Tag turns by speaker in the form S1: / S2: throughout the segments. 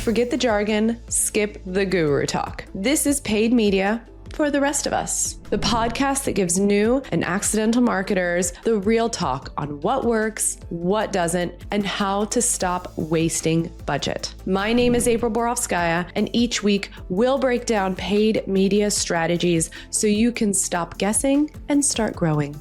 S1: Forget the jargon, skip the guru talk. This is paid media for the rest of us. The podcast that gives new and accidental marketers the real talk on what works, what doesn't, and how to stop wasting budget. My name is April Borovskaya, and each week we'll break down paid media strategies so you can stop guessing and start growing.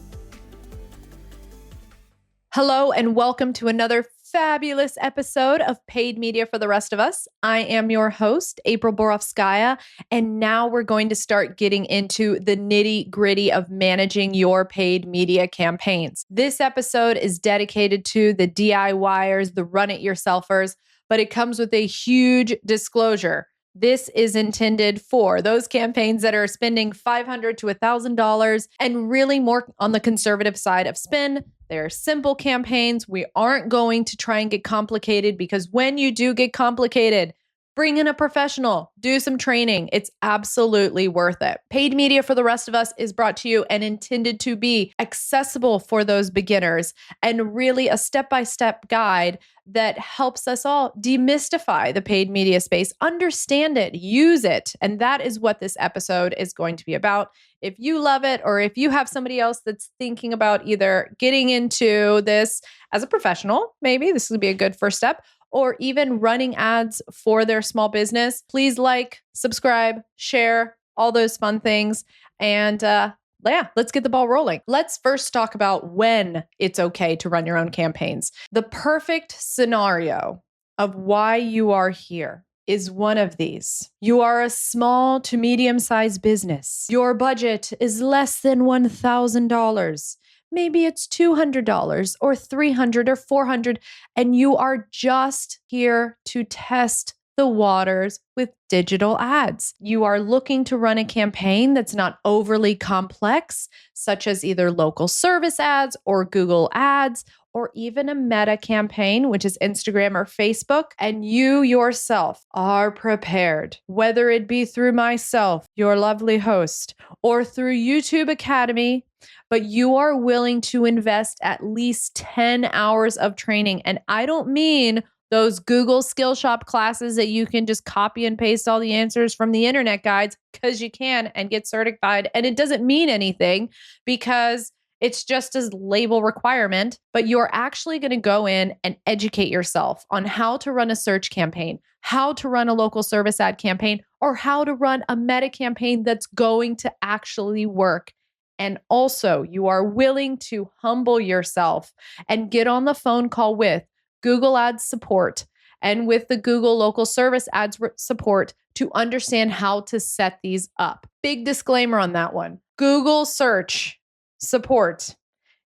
S2: Hello, and welcome to another fabulous episode of Paid Media for the Rest of Us. I am your host, April Borovskaya, and now we're going to start getting into the nitty-gritty of managing your paid media campaigns. This episode is dedicated to the DIYers, the run-it-yourselfers, but it comes with a huge disclosure. This is intended for those campaigns that are spending $500 to $1,000 and really more on the conservative side of spend. They're simple campaigns. We aren't going to try and get complicated, because when you do get complicated, bring in a professional, do some training. It's absolutely worth it. Paid Media for the Rest of Us is brought to you and intended to be accessible for those beginners and really a step-by-step guide that helps us all demystify the paid media space, understand it, use it. And that is what this episode is going to be about. If you love it, or if you have somebody else that's thinking about either getting into this as a professional, maybe this would be a good first step, or even running ads for their small business, please like, subscribe, share, all those fun things. And let's get the ball rolling. Let's first talk about when it's okay to run your own campaigns. The perfect scenario of why you are here is one of these. You are a small to medium-sized business. Your budget is less than $1,000. Maybe it's $200 or $300 or $400, and you are just here to test the waters with digital ads. You are looking to run a campaign that's not overly complex, such as either local service ads or Google ads, or even a meta campaign, which is Instagram or Facebook, and you yourself are prepared, whether it be through myself, your lovely host, or through YouTube Academy, but you are willing to invest at least 10 hours of training. And I don't mean those Google Skillshop classes that you can just copy and paste all the answers from the internet guides, because you can, and get certified. And it doesn't mean anything because it's just a label requirement, but you're actually going to go in and educate yourself on how to run a search campaign, how to run a local service ad campaign, or how to run a meta campaign that's going to actually work. And also, you are willing to humble yourself and get on the phone call with Google Ads support and with the Google local service ads support to understand how to set these up. Big disclaimer on that one. Google search support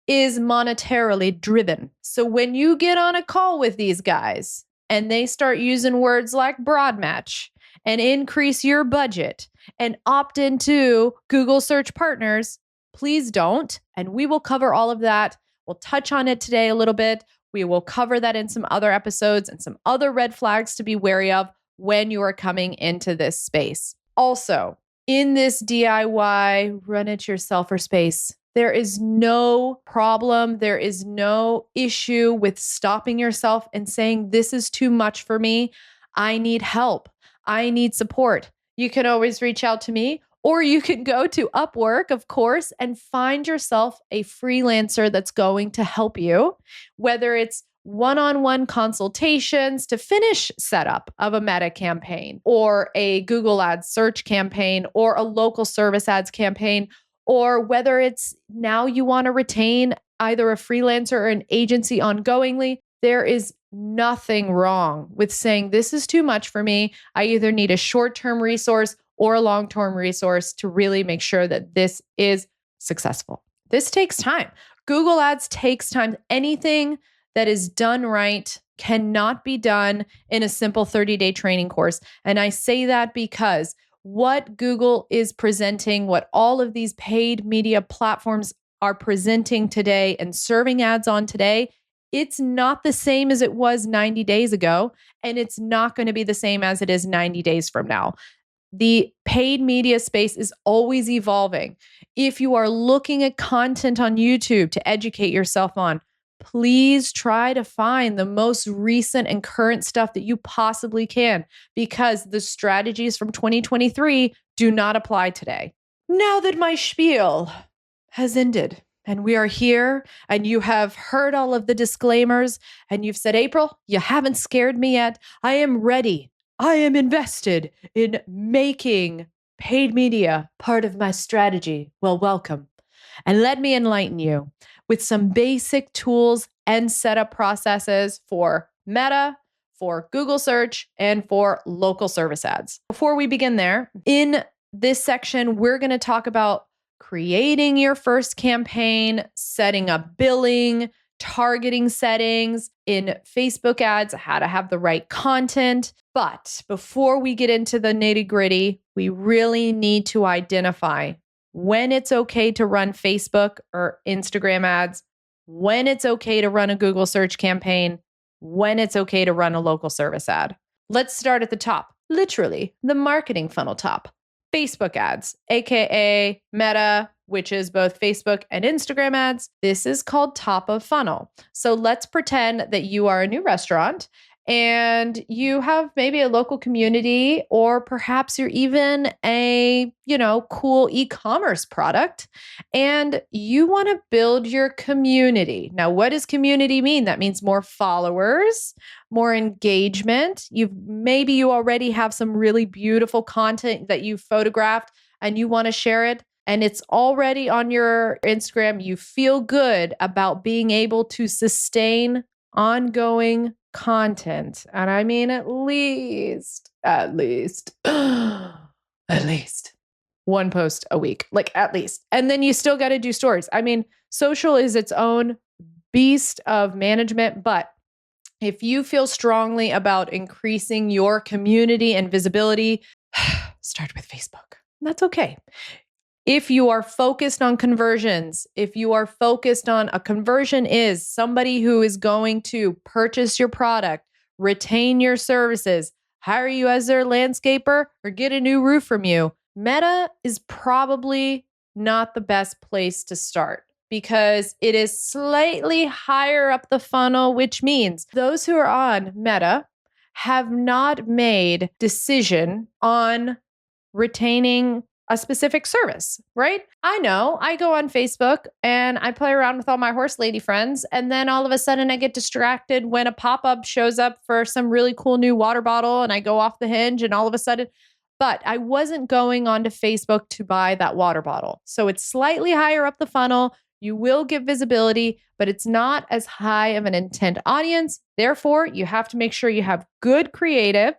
S2: is monetarily driven. So when you get on a call with these guys and they start using words like broad match and increase your budget and opt into Google search partners, please don't. And we will cover all of that. We'll touch on it today a little bit. We will cover that in some other episodes and some other red flags to be wary of when you are coming into this space. Also, in this DIY run-it-yourselfer space, there is no problem. There is no issue with stopping yourself and saying, this is too much for me. I need help. I need support. You can always reach out to me, or you can go to Upwork, of course, and find yourself a freelancer that's going to help you, whether it's one-on-one consultations to finish setup of a meta campaign, or a Google Ads search campaign, or a local service ads campaign, or whether it's now you want to retain either a freelancer or an agency ongoingly. There is nothing wrong with saying, this is too much for me. I either need a short-term resource or a long-term resource to really make sure that this is successful. This takes time. Google Ads takes time. Anything that is done right cannot be done in a simple 30-day training course. And I say that because what Google is presenting, what all of these paid media platforms are presenting today and serving ads on today, it's not the same as it was 90 days ago, and it's not going to be the same as it is 90 days from now. The paid media space is always evolving. If you are looking at content on YouTube to educate yourself on, please try to find the most recent and current stuff that you possibly can, because the strategies from 2023 do not apply today. Now that my spiel has ended and we are here and you have heard all of the disclaimers and you've said, April, you haven't scared me yet. I am ready. I am invested in making paid media part of my strategy. Well, welcome. And let me enlighten you with some basic tools and setup processes for Meta, for Google search, and for local service ads. Before we begin there, in this section, we're going to talk about creating your first campaign, setting up billing, targeting settings in Facebook ads, how to have the right content. But before we get into the nitty-gritty, we really need to identify when it's okay to run Facebook or Instagram ads, when it's okay to run a Google search campaign, when it's okay to run a local service ad. Let's start at the top, literally the marketing funnel top. Facebook ads, aka Meta, which is both Facebook and Instagram ads. This is called top of funnel. So let's pretend that you are a new restaurant and you have maybe a local community, or perhaps you're even a, cool e-commerce product and you want to build your community. Now, what does community mean? That means more followers, more engagement. You already have some really beautiful content that you photographed and you want to share it, and it's already on your Instagram. You feel good about being able to sustain ongoing content. And I mean, at least one post a week, like at least. And then you still got to do stories. I mean, social is its own beast of management, but if you feel strongly about increasing your community and visibility, start with Facebook. That's okay. If you are focused on conversions, if you are focused on a conversion is somebody who is going to purchase your product, retain your services, hire you as their landscaper, or get a new roof from you, Meta is probably not the best place to start because it is slightly higher up the funnel, which means those who are on Meta have not made decision on retaining a specific service, right? I know I go on Facebook and I play around with all my horse lady friends. And then all of a sudden I get distracted when a pop-up shows up for some really cool new water bottle and I go off the hinge and all of a sudden, but I wasn't going onto Facebook to buy that water bottle. So it's slightly higher up the funnel. You will get visibility, but it's not as high of an intent audience. Therefore, you have to make sure you have good creative.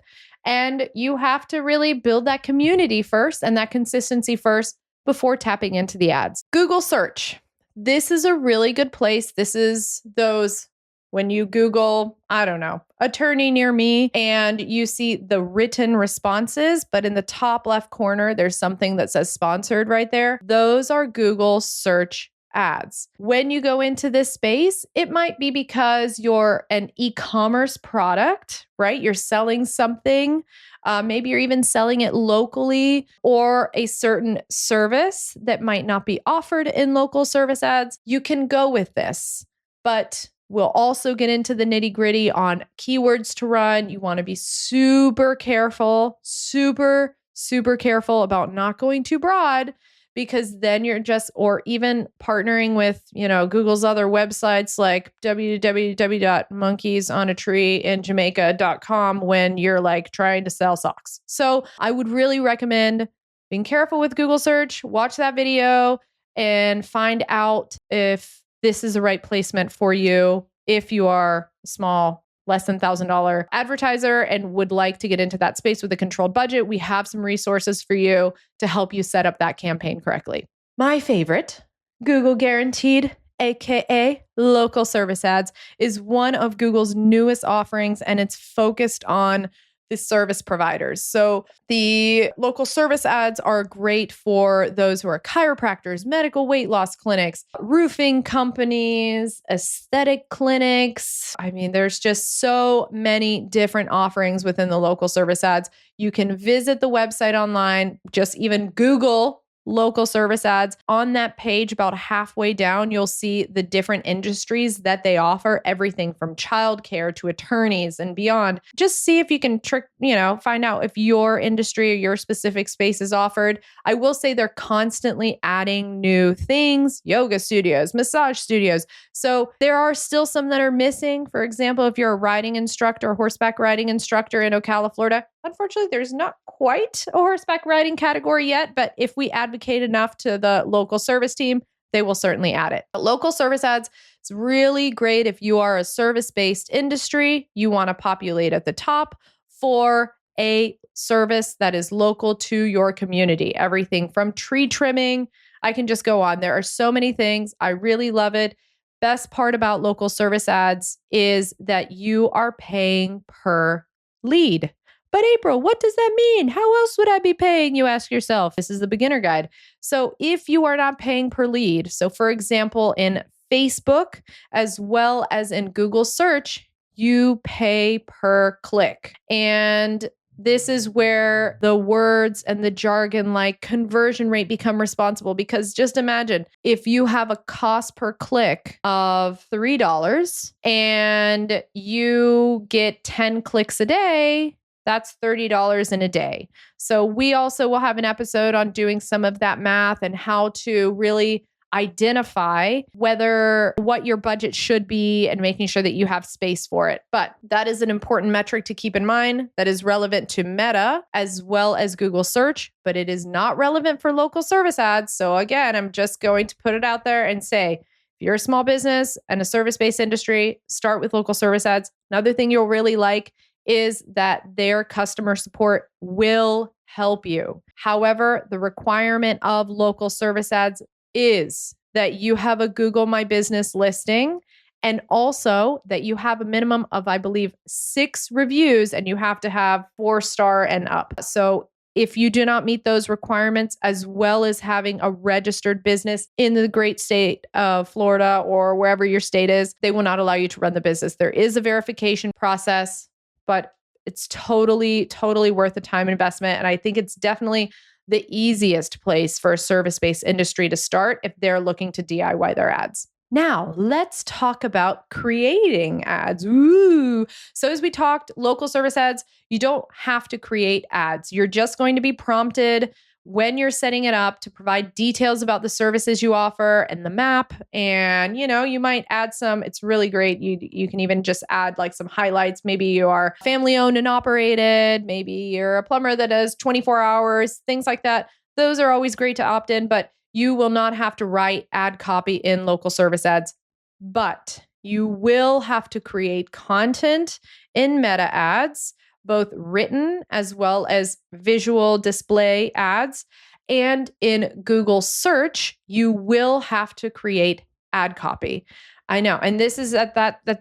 S2: And you have to really build that community first and that consistency first before tapping into the ads. Google search. This is a really good place. This is those when you Google, attorney near me, and you see the written responses, but in the top left corner, there's something that says sponsored right there. Those are Google search ads. When you go into this space, it might be because you're an e-commerce product, right? You're selling something. Maybe you're even selling it locally, or a certain service that might not be offered in local service ads. You can go with this, but we'll also get into the nitty-gritty on keywords to run. You want to be super careful about not going too broad, because then you're or even partnering with, Google's other websites like www.monkeysonatreeinjamaica.com when you're like trying to sell socks. So I would really recommend being careful with Google search. Watch that video and find out if this is the right placement for you. If you are small, less than $1,000 advertiser and would like to get into that space with a controlled budget, we have some resources for you to help you set up that campaign correctly. My favorite, Google Guaranteed, aka local service ads, is one of Google's newest offerings, and it's focused on the service providers. So the local service ads are great for those who are chiropractors, medical weight loss clinics, roofing companies, aesthetic clinics. I mean, there's just so many different offerings within the local service ads. You can visit the website online, just even Google local service ads. On that page, about halfway down, you'll see the different industries that they offer, everything from childcare to attorneys and beyond. Just see if you can find out if your industry or your specific space is offered. I will say they're constantly adding new things, yoga studios, massage studios. So there are still some that are missing. For example, if you're a riding instructor, horseback riding instructor in Ocala, Florida, unfortunately, there's not quite a horseback riding category yet, but if we advocate enough to the local service team, they will certainly add it. But local service ads, it's really great if you are a service-based industry, you want to populate at the top for a service that is local to your community. Everything from tree trimming, I can just go on. There are so many things. I really love it. Best part about local service ads is that you are paying per lead. But April, what does that mean? How else would I be paying? You ask yourself. This is the beginner guide. So if you are not paying per lead, so for example, in Facebook as well as in Google search, you pay per click. And this is where the words and the jargon like conversion rate become responsible, because just imagine if you have a cost per click of $3 and you get 10 clicks a day, that's $30 in a day. So we also will have an episode on doing some of that math and how to really identify what your budget should be and making sure that you have space for it. But that is an important metric to keep in mind that is relevant to Meta as well as Google search, but it is not relevant for local service ads. So again, I'm just going to put it out there and say, if you're a small business and a service-based industry, start with local service ads. Another thing you'll really like is that their customer support will help you. However, the requirement of local service ads is that you have a Google My Business listing and also that you have a minimum of, I believe, 6 reviews and you have to have 4-star and up. So if you do not meet those requirements, as well as having a registered business in the great state of Florida or wherever your state is, they will not allow you to run the business. There is a verification process, but it's totally, totally worth the time investment. And I think it's definitely the easiest place for a service-based industry to start if they're looking to DIY their ads. Now, let's talk about creating ads. Ooh. So as we talked, local service ads, you don't have to create ads. You're just going to be prompted when you're setting it up to provide details about the services you offer and the map. And, you might add some, it's really great. You can even just add like some highlights. Maybe you are family owned and operated. Maybe you're a plumber that does 24 hours, things like that. Those are always great to opt in, but you will not have to write ad copy in local service ads. But you will have to create content in meta ads, both written as well as visual display ads. And in Google search, you will have to create ad copy. I know. And this is at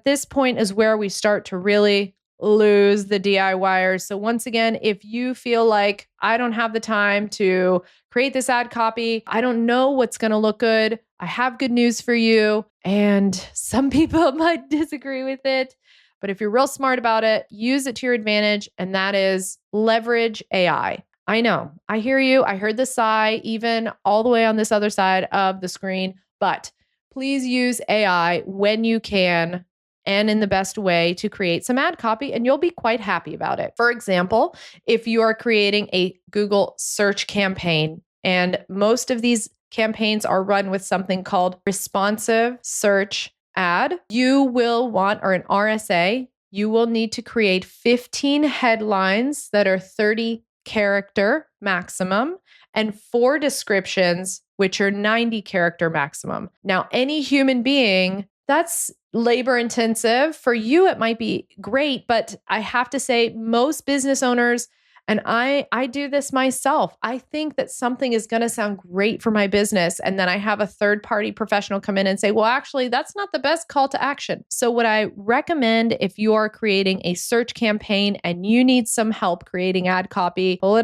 S2: this point is where we start to really lose the DIYers. So once again, if you feel like I don't have the time to create this ad copy, I don't know what's going to look good, I have good news for you. And some people might disagree with it. But if you're real smart about it, use it to your advantage, and that is leverage AI. I know, I hear you. I heard the sigh, even all the way on this other side of the screen, but please use AI when you can and in the best way to create some ad copy, and you'll be quite happy about it. For example, if you are creating a Google search campaign, and most of these campaigns are run with something called responsive search ad, you will want, or an RSA, you will need to create 15 headlines that are 30 character maximum and 4 descriptions, which are 90 character maximum. Now, any human being, that's labor intensive. For you, it might be great, but I have to say most business owners, and I do this myself, I think that something is going to sound great for my business. And then I have a third-party professional come in and say, well, actually, that's not the best call to action. So what I recommend if you are creating a search campaign and you need some help creating ad copy, pull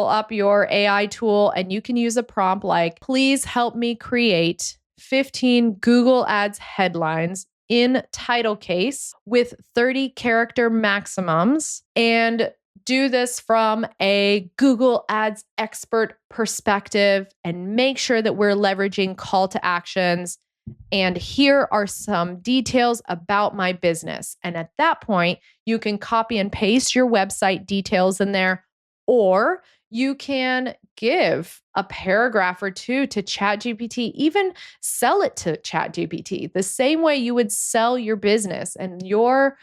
S2: up your AI tool, and you can use a prompt like, please help me create 15 Google Ads headlines in title case with 30 character maximums and do this from a Google Ads expert perspective and make sure that we're leveraging call to actions. And here are some details about my business. And at that point, you can copy and paste your website details in there, or you can give a paragraph or two to ChatGPT, even sell it to ChatGPT the same way you would sell your business and your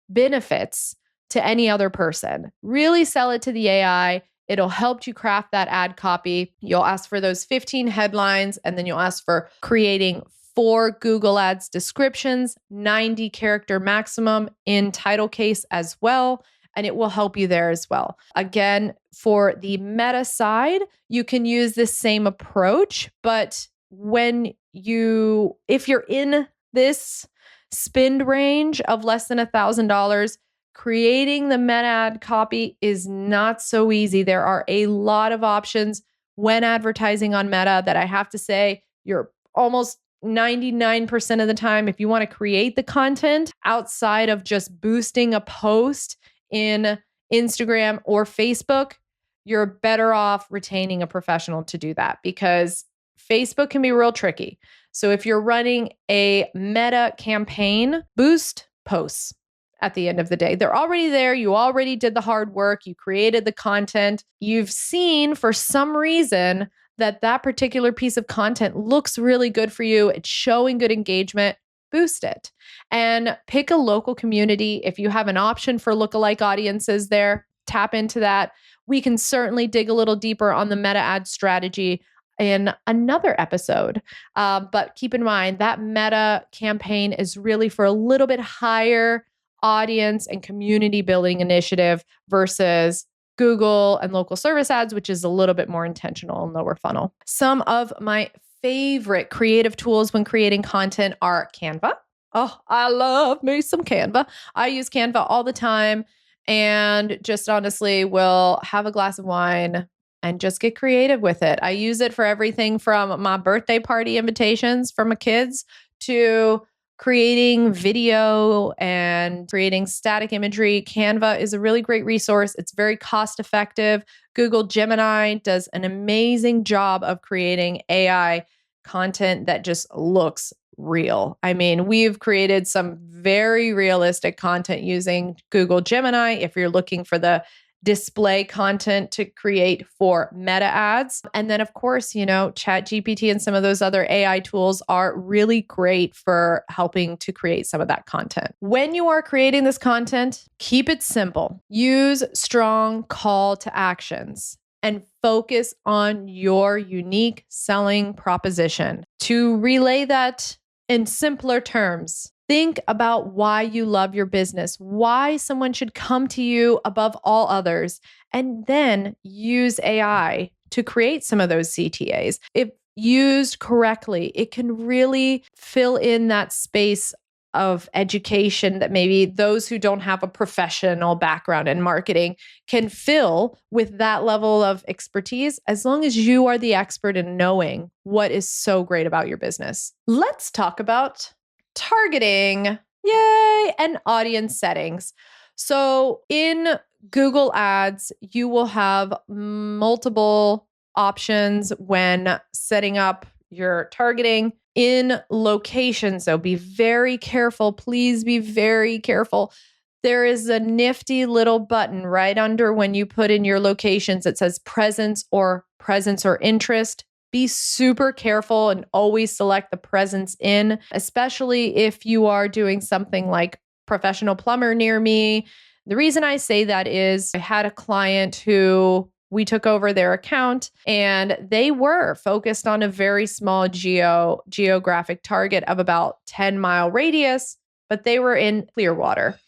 S2: benefits to any other person. Really sell it to the AI. It'll help you craft that ad copy. You'll ask for those 15 headlines, and then you'll ask for creating 4 Google Ads descriptions, 90 character maximum in title case as well. And it will help you there as well. Again, for the meta side, you can use this same approach, but if you're in this spend range of less than $1,000, creating the meta ad copy is not so easy. There are a lot of options when advertising on Meta that I have to say you're almost 99% of the time, if you want to create the content outside of just boosting a post in Instagram or Facebook, you're better off retaining a professional to do that because Facebook can be real tricky. So if you're running a Meta campaign, boost posts at the end of the day. They're already there. You already did the hard work. You created the content. You've seen for some reason that particular piece of content looks really good for you. It's showing good engagement. Boost it and pick a local community. If you have an option for lookalike audiences there, tap into that. We can certainly dig a little deeper on the meta ad strategy in another episode. But keep in mind that meta campaign is really for a little bit higher audience and community building initiative versus Google and local service ads, which is a little bit more intentional and lower funnel. Some of my favorite creative tools when creating content are Canva. Oh, I love me some Canva. I use Canva all the time and just honestly will have a glass of wine and just get creative with it. I use it for everything from my birthday party invitations for my kids to creating video and creating static imagery. Canva is a really great resource. It's very cost effective. Google Gemini does an amazing job of creating AI content that just looks real. I mean, we've created some very realistic content using Google Gemini. If you're looking for the display content to create for meta ads. And then of course, ChatGPT and some of those other AI tools are really great for helping to create some of that content. When you are creating this content, keep it simple. Use strong call to actions and focus on your unique selling proposition. To relay that in simpler terms, think about why you love your business, why someone should come to you above all others, and then use AI to create some of those CTAs. If used correctly, it can really fill in that space of education that maybe those who don't have a professional background in marketing can fill with that level of expertise, as long as you are the expert in knowing what is so great about your business. Let's talk about targeting, yay, and audience settings. So in Google Ads, you will have multiple options when setting up your targeting in locations. So be very careful. Please be very careful. There is a nifty little button right under when you put in your locations. It says presence or interest. Be super careful and always select the presence in, especially if you are doing something like professional plumber near me. The reason I say that is I had a client who we took over their account and they were focused on a very small geographic target of about 10-mile radius, but they were in Clearwater.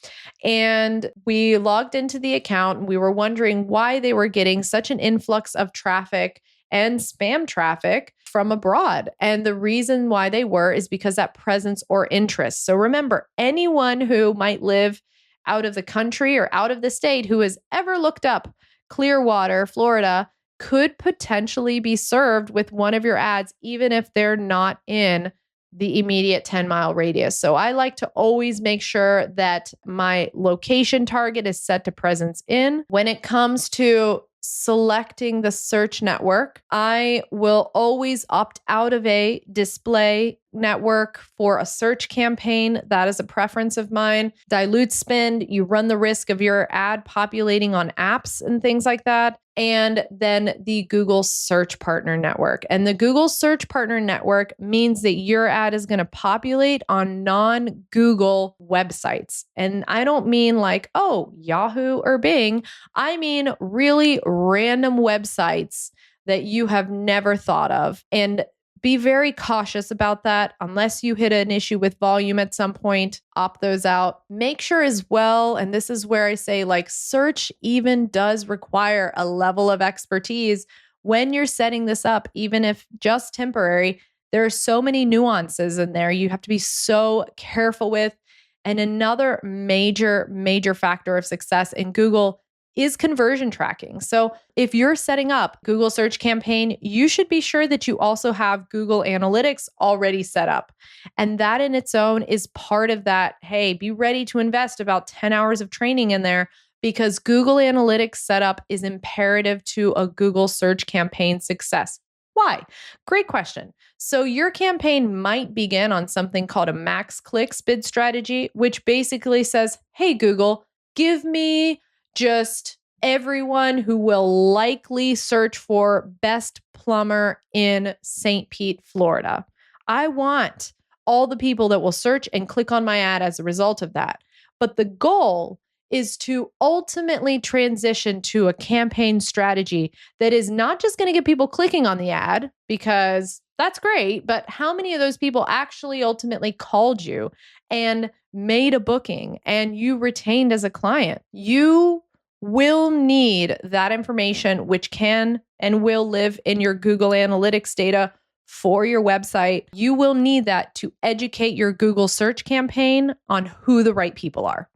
S2: And we logged into the account and we were wondering why they were getting such an influx of traffic and spam traffic from abroad. And the reason why they were is because that presence or interest. So remember, anyone who might live out of the country or out of the state who has ever looked up Clearwater, Florida, could potentially be served with one of your ads, even if they're not in the immediate 10-mile radius. So I like to always make sure that my location target is set to presence in. When it comes to selecting the search network, I will always opt out of a display network for a search campaign. That is a preference of mine. Dilute spend, you run the risk of your ad populating on apps and things like that. And then the Google Search Partner Network. And the Google Search Partner Network means that your ad is going to populate on non-Google websites. And I don't mean like, oh, Yahoo or Bing. I mean really random websites that you have never thought of. And be very cautious about that. Unless you hit an issue with volume at some point, opt those out. Make sure as well, and this is where I say like search even does require a level of expertise when you're setting this up, even if just temporary. There are so many nuances in there you have to be so careful with. And another major factor of success in Google is conversion tracking. So if you're setting up Google Search campaign, you should be sure that you also have Google Analytics already set up. And that in its own is part of that. Hey, be ready to invest about 10 hours of training in there because Google Analytics setup is imperative to a Google Search campaign success. Why? Great question. So your campaign might begin on something called a max clicks bid strategy, which basically says, hey, Google, give me just everyone who will likely search for best plumber in St. Pete, Florida. I want all the people that will search and click on my ad as a result of that. But the goal is to ultimately transition to a campaign strategy that is not just going to get people clicking on the ad, because that's great, but how many of those people actually ultimately called you and made a booking and you retained as a client? You will need that information, which can and will live in your Google Analytics data for your website. You will need that to educate your Google search campaign on who the right people are.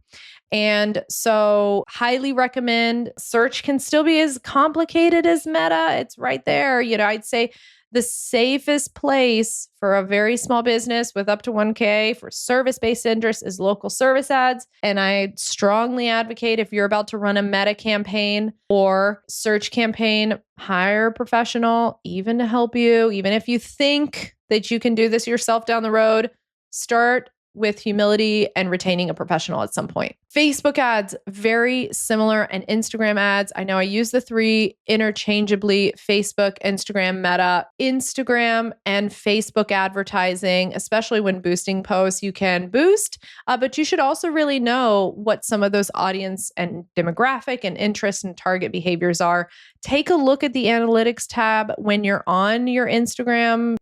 S2: And so highly recommend. Search can still be as complicated as Meta. It's right there. I'd say the safest place for a very small business with up to 1K for service-based interest is local service ads. And I strongly advocate if you're about to run a Meta campaign or search campaign, hire a professional, even to help you. Even if you think that you can do this yourself down the road, start with humility and retaining a professional at some point. Facebook ads, very similar, and Instagram ads. I know I use the three interchangeably: Facebook, Instagram, Meta. Instagram and Facebook advertising, especially when boosting posts, you can boost, but you should also really know what some of those audience and demographic and interest and target behaviors are. Take a look at the analytics tab when you're on your Instagram.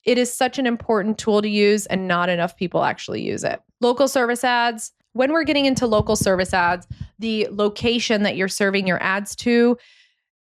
S2: It is such an important tool to use, and not enough people actually use it. Local service ads. When we're getting into local service ads, the location that you're serving your ads to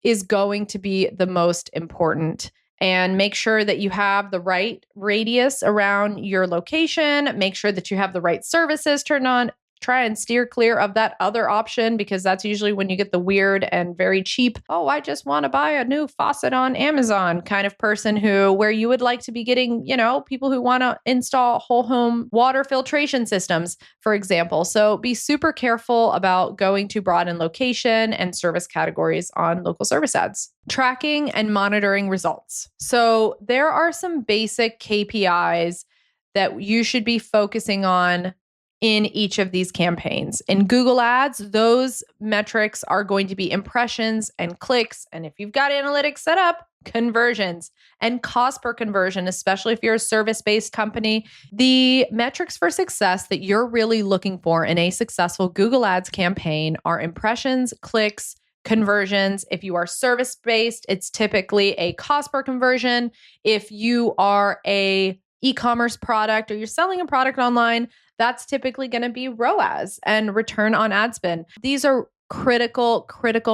S2: is going to be the most important. And make sure that you have the right radius around your location. Make sure that you have the right services turned on. Try and steer clear of that other option, because that's usually when you get the weird and very cheap, oh, I just want to buy a new faucet on Amazon kind of person where you would like to be getting, people who want to install whole home water filtration systems, for example. So be super careful about going too broad in location and service categories on local service ads. Tracking and monitoring results. So there are some basic KPIs that you should be focusing on in each of these campaigns. In Google Ads, those metrics are going to be impressions and clicks. And if you've got analytics set up, conversions and cost per conversion, especially if you're a service-based company. The metrics for success that you're really looking for in a successful Google Ads campaign are impressions, clicks, conversions. If you are service-based, it's typically a cost per conversion. If you are a e-commerce product or you're selling a product online, that's typically going to be ROAS and return on ad spend. These are critical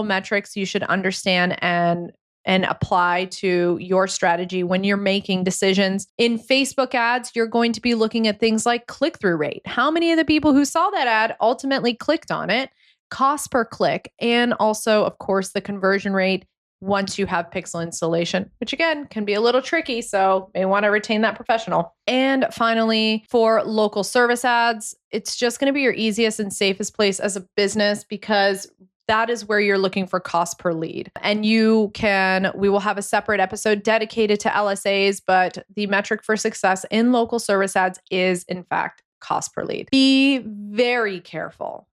S2: metrics you should understand and apply to your strategy when you're making decisions. In Facebook ads, you're going to be looking at things like click-through rate. How many of the people who saw that ad ultimately clicked on it? Cost per click, and also, of course, the conversion rate once you have pixel installation, which again can be a little tricky. So may want to retain that professional. And finally, for local service ads, it's just going to be your easiest and safest place as a business because that is where you're looking for cost per lead. And we will have a separate episode dedicated to LSAs, but the metric for success in local service ads is in fact cost per lead. Be very careful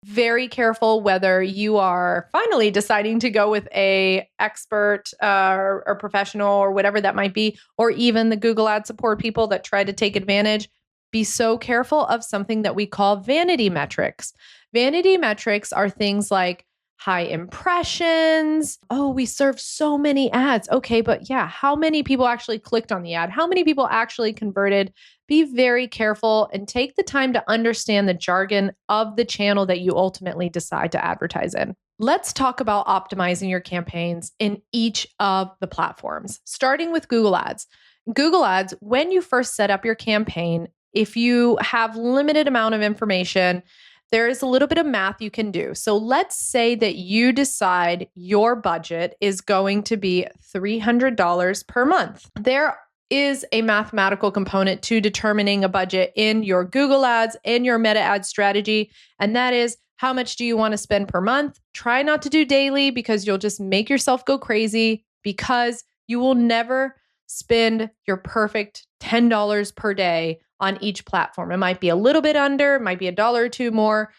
S2: whether you are finally deciding to go with a expert or professional or whatever that might be, or even the Google ad support people that try to take advantage. Be so careful of something that we call vanity metrics. Vanity metrics are things like high impressions. Oh, we serve so many ads. Okay, but yeah, how many people actually clicked on the ad? How many people actually converted? Be very careful and take the time to understand the jargon of the channel that you ultimately decide to advertise in. Let's talk about optimizing your campaigns in each of the platforms, starting with Google Ads. Google Ads, when you first set up your campaign, if you have limited amount of information, there is a little bit of math you can do. So let's say that you decide your budget is going to be $300 per month. There is a mathematical component to determining a budget in your Google Ads and your Meta ad strategy, and that is how much do you want to spend per month? Try not to do daily because you'll just make yourself go crazy because you will never spend your perfect $10 per day on each platform. It might be a little bit under, it might be $1 or $2 more.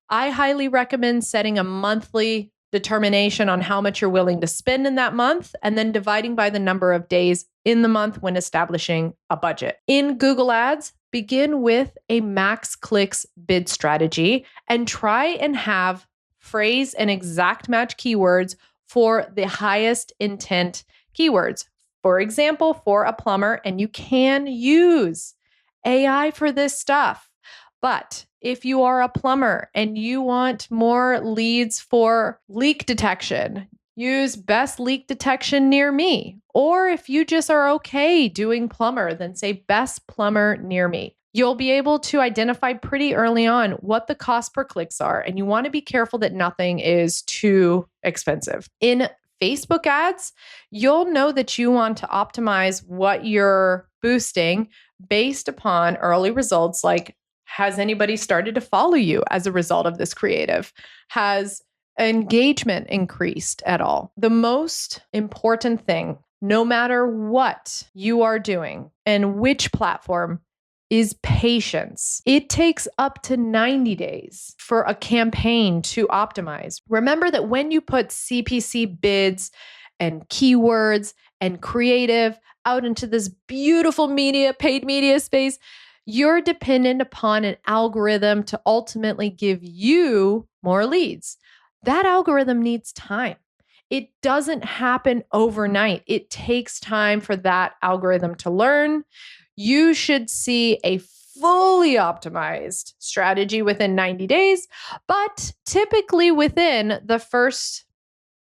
S2: I highly recommend setting a monthly determination on how much you're willing to spend in that month and then dividing by the number of days in the month when establishing a budget. In Google Ads, begin with a max clicks bid strategy and try and have phrase and exact match keywords for the highest intent keywords. For example, for a plumber, and you can use AI for this stuff. But if you are a plumber and you want more leads for leak detection, use best leak detection near me. Or if you just are okay doing plumber, then say best plumber near me. You'll be able to identify pretty early on what the cost per clicks are. And you want to be careful that nothing is too expensive. In Facebook ads, you'll know that you want to optimize what you're boosting based upon early results like, has anybody started to follow you as a result of this creative? Has engagement increased at all? The most important thing, no matter what you are doing and which platform, is patience. It takes up to 90 days for a campaign to optimize. Remember that when you put CPC bids and keywords and creative out into this beautiful paid media space, you're dependent upon an algorithm to ultimately give you more leads. That algorithm needs time. It doesn't happen overnight. It takes time for that algorithm to learn. You should see a fully optimized strategy within 90 days, but typically within the first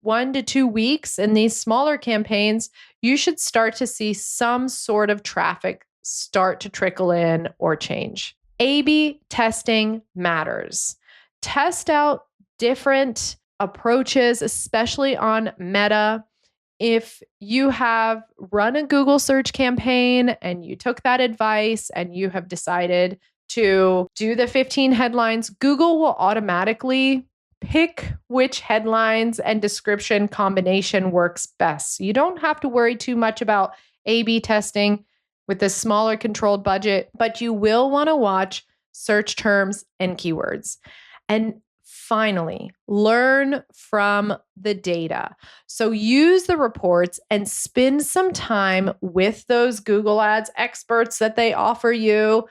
S2: 1 to 2 weeks in these smaller campaigns, you should start to see some sort of traffic start to trickle in or change. A/B testing matters. Test out different approaches, especially on Meta. If you have run a Google search campaign and you took that advice and you have decided to do the 15 headlines, Google will automatically pick which headlines and description combination works best. You don't have to worry too much about A/B testing with a smaller controlled budget, but you will want to watch search terms and keywords. And finally, learn from the data. So use the reports and spend some time with those Google Ads experts that they offer you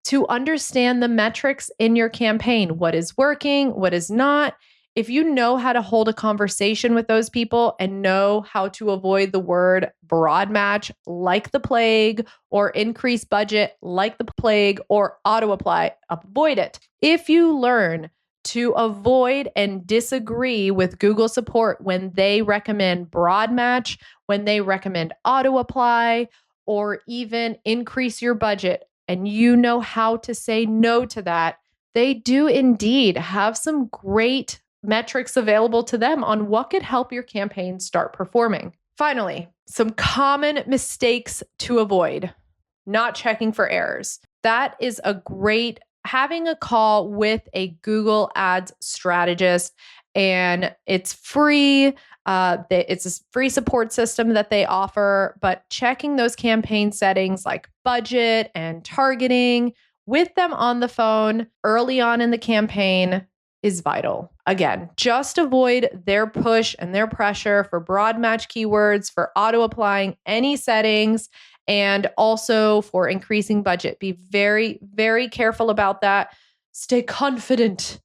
S2: to understand the metrics in your campaign. What is working? What is not? If you know how to hold a conversation with those people and know how to avoid the word broad match like the plague, or increase budget like the plague, or auto apply, avoid it. If you learn to avoid and disagree with Google support when they recommend broad match, when they recommend auto apply, or even increase your budget, and you know how to say no to that, they do indeed have some great metrics available to them on what could help your campaign start performing. Finally, some common mistakes to avoid. Not checking for errors. That is having a call with a Google Ads strategist, and it's free. It's a free support system that they offer, but checking those campaign settings like budget and targeting with them on the phone early on in the campaign is vital. Again, just avoid their push and their pressure for broad match keywords, for auto applying any settings, and also for increasing budget. Be very, very careful about that. Stay confident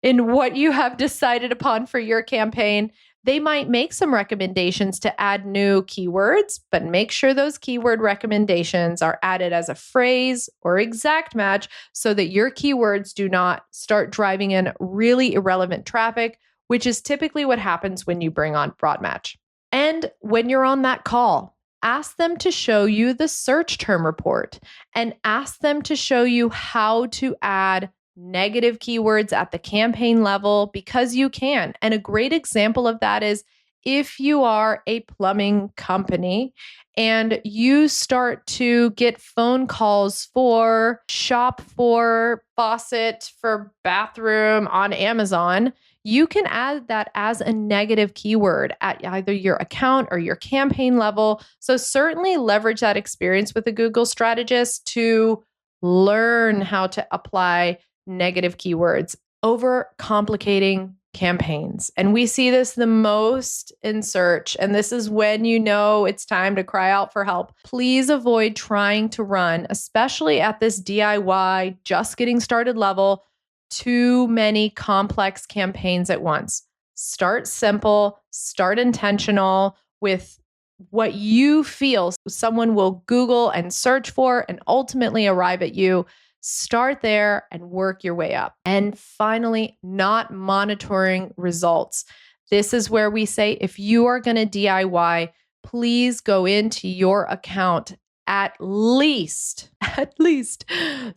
S2: in what you have decided upon for your campaign. They might make some recommendations to add new keywords, but make sure those keyword recommendations are added as a phrase or exact match so that your keywords do not start driving in really irrelevant traffic, which is typically what happens when you bring on broad match. And when you're on that call, ask them to show you the search term report and ask them to show you how to add negative keywords at the campaign level, because you can. And a great example of that is if you are a plumbing company and you start to get phone calls for shop for faucet for bathroom on Amazon, you can add that as a negative keyword at either your account or your campaign level. So certainly leverage that experience with a Google strategist to learn how to apply negative keywords over complicating campaigns. And we see this the most in search. And this is when you know it's time to cry out for help. Please avoid trying to run, especially at this DIY, just getting started level, too many complex campaigns at once. Start simple, start intentional with what you feel someone will Google and search for and ultimately arrive at you. Start there and work your way up. And finally, not monitoring results. This is where we say, if you are going to DIY, please go into your account at least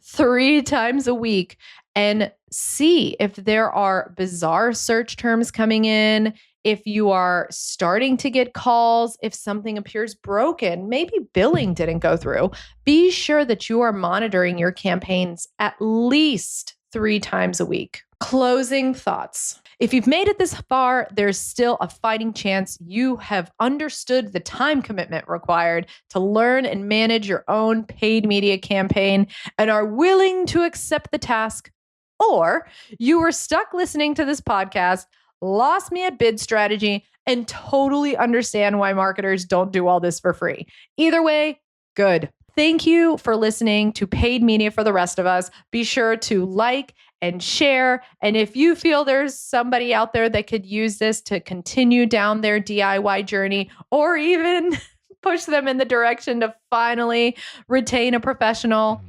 S2: 3 times a week and see if there are bizarre search terms coming in, if you are starting to get calls, if something appears broken, maybe billing didn't go through. Be sure that you are monitoring your campaigns at least 3 times a week. Closing thoughts. If you've made it this far, there's still a fighting chance you have understood the time commitment required to learn and manage your own paid media campaign and are willing to accept the task. Or you were stuck listening to this podcast, lost me at bid strategy, and totally understand why marketers don't do all this for free. Either way, good. Thank you for listening to Paid Media for the Rest of Us. Be sure to like and share. And if you feel there's somebody out there that could use this to continue down their DIY journey, or even push them in the direction to finally retain a professional,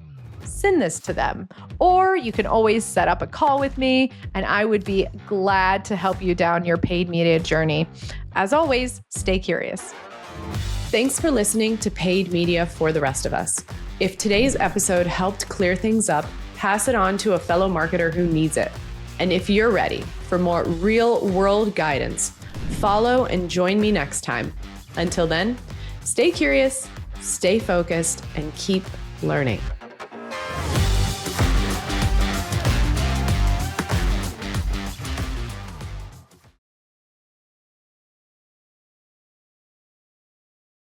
S2: send this to them. Or you can always set up a call with me, and I would be glad to help you down your paid media journey. As always, stay curious.
S1: Thanks for listening to Paid Media for the Rest of Us. If today's episode helped clear things up, pass it on to a fellow marketer who needs it. And if you're ready for more real-world guidance, follow and join me next time. Until then, stay curious, stay focused, and keep learning.